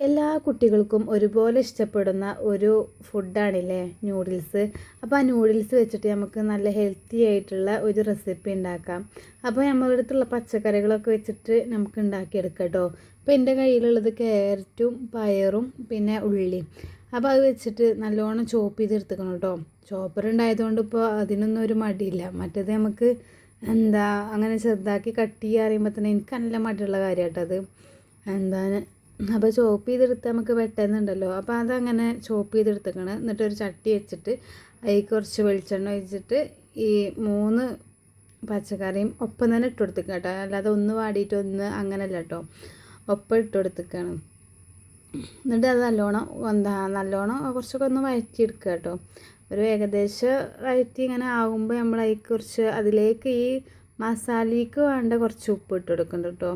എല്ലാ കുട്ടികൾക്കും ഒരുപോലെ ഇഷ്ടപ്പെടുന്ന ഒരു ഫുഡാണില്ലേ നൂഡിൽസ്. അപ്പോൾ ആ നൂഡിൽസ് വെച്ചിട്ട് നമുക്ക് നല്ല ഹെൽത്തി ആയിട്ടുള്ള ഒരു റെസിപ്പി ഉണ്ടാക്കാം. അപ്പോൾ നമ്മുടെ അടുത്തുള്ള പച്ചക്കറികളൊക്കെ വെച്ചിട്ട് നമുക്ക് ഉണ്ടാക്കിയെടുക്കാം കേട്ടോ. ഇപ്പോൾ എൻ്റെ കയ്യിലുള്ളത് ക്യാരറ്റും പയറും പിന്നെ ഉള്ളിയും. അപ്പോൾ അത് വെച്ചിട്ട് നല്ലോണം ചോപ്പ് ചെയ്തെടുത്തുക്കണം കേട്ടോ. ചോപ്പർ ഉണ്ടായതുകൊണ്ട് ഇപ്പോൾ അതിനൊന്നും ഒരു മടിയില്ല. മറ്റേത് നമുക്ക് അങ്ങനെ ചെറുതാക്കി കട്ട് ചെയ്യുക അറിയുമ്പോൾ തന്നെ എനിക്ക് നല്ല മടിയുള്ള കാര്യമായിട്ടത്. അപ്പോൾ ചോപ്പ് ചെയ്തെടുത്ത് നമുക്ക് പെട്ടെന്നുണ്ടല്ലോ. അപ്പോൾ അതങ്ങനെ ചോപ്പ് ചെയ്തെടുത്തേക്കണം. എന്നിട്ടൊരു ചട്ടി വെച്ചിട്ട് അതിൽ കുറച്ച് വെളിച്ചെണ്ണ ഒഴിച്ചിട്ട് ഈ 3 പച്ചക്കറിയും ഒപ്പം തന്നെ ഇട്ട് കൊടുത്തേക്കാം കേട്ടോ. അല്ലാതെ ഒന്ന് വാടിയിട്ട് ഒന്ന് അങ്ങനെയല്ല കേട്ടോ, ഒപ്പം ഇട്ട് കൊടുത്തേക്കാണ്. എന്നിട്ട് അത് നല്ലോണം കുറച്ചൊക്കെ ഒന്ന് വഴറ്റിയെടുക്കുക കേട്ടോ. ഒരു ഏകദേശം വഴറ്റി ഇങ്ങനെ ആകുമ്പോൾ നമ്മൾ അതിലേക്ക് ഈ മസാലയ്ക്ക് വേണ്ട കുറച്ച് ഉപ്പ് ഇട്ട് കൊടുക്കുന്നുണ്ട് കേട്ടോ.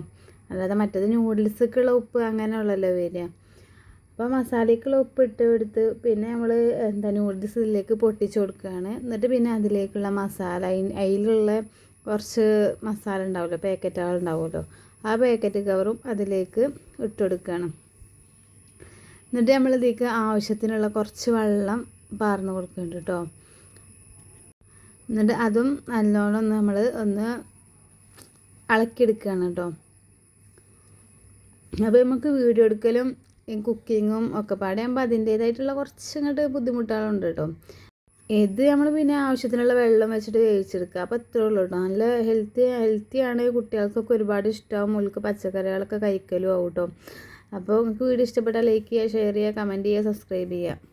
അല്ലാതെ മറ്റേത് നൂഡിൽസൊക്കെയുള്ള ഉപ്പ് അങ്ങനെയുള്ളല്ലോ വരിക. അപ്പോൾ മസാലയ്ക്കുള്ള ഉപ്പ് ഇട്ട് കൊടുത്ത് പിന്നെ നമ്മൾ നൂഡിൽസ് ഇതിലേക്ക് പൊട്ടിച്ച് കൊടുക്കുകയാണ്. എന്നിട്ട് പിന്നെ അതിലേക്കുള്ള മസാല, അതിലുള്ള കുറച്ച് മസാല ഉണ്ടാവുമല്ലോ, പാക്കറ്റുകൾ ഉണ്ടാവുമല്ലോ, ആ പാക്കറ്റ് കവറും അതിലേക്ക് ഇട്ട് കൊടുക്കുകയാണ്. എന്നിട്ട് നമ്മൾ ഇതിലേക്ക് ആവശ്യത്തിനുള്ള കുറച്ച് വെള്ളം പാർന്ന് കൊടുക്കുന്നുണ്ട് കേട്ടോ. എന്നിട്ട് അതും നല്ലോണം നമ്മൾ ഒന്ന് ഇളക്കിയെടുക്കുകയാണ് കേട്ടോ. അപ്പോൾ നമുക്ക് വീഡിയോ എടുക്കലും കുക്കിങ്ങും ഒക്കെ പാടുമ്പോൾ അതിൻ്റേതായിട്ടുള്ള കുറച്ചിങ്ങോട്ട് ബുദ്ധിമുട്ടുകളുണ്ട് കേട്ടോ. ഇത് നമ്മൾ പിന്നെ ആവശ്യത്തിനുള്ള വെള്ളം വെച്ചിട്ട് വേവിച്ചെടുക്കുക. അപ്പോൾ ഇത്രേ ഉള്ളൂ കേട്ടോ. നല്ല ഹെൽത്തിയാണ്, കുട്ടികൾക്കൊക്കെ ഒരുപാട് ഇഷ്ടമാവും. മുൽക്ക് പച്ചക്കറികളൊക്കെ കഴിക്കലും ആവും കേട്ടോ. അപ്പോൾ നിങ്ങൾക്ക് വീഡിയോ ഇഷ്ടപ്പെട്ടാൽ ലൈക്ക് ചെയ്യുക, ഷെയർ ചെയ്യുക, കമൻറ്റ് ചെയ്യുക, സബ്സ്ക്രൈബ് ചെയ്യുക.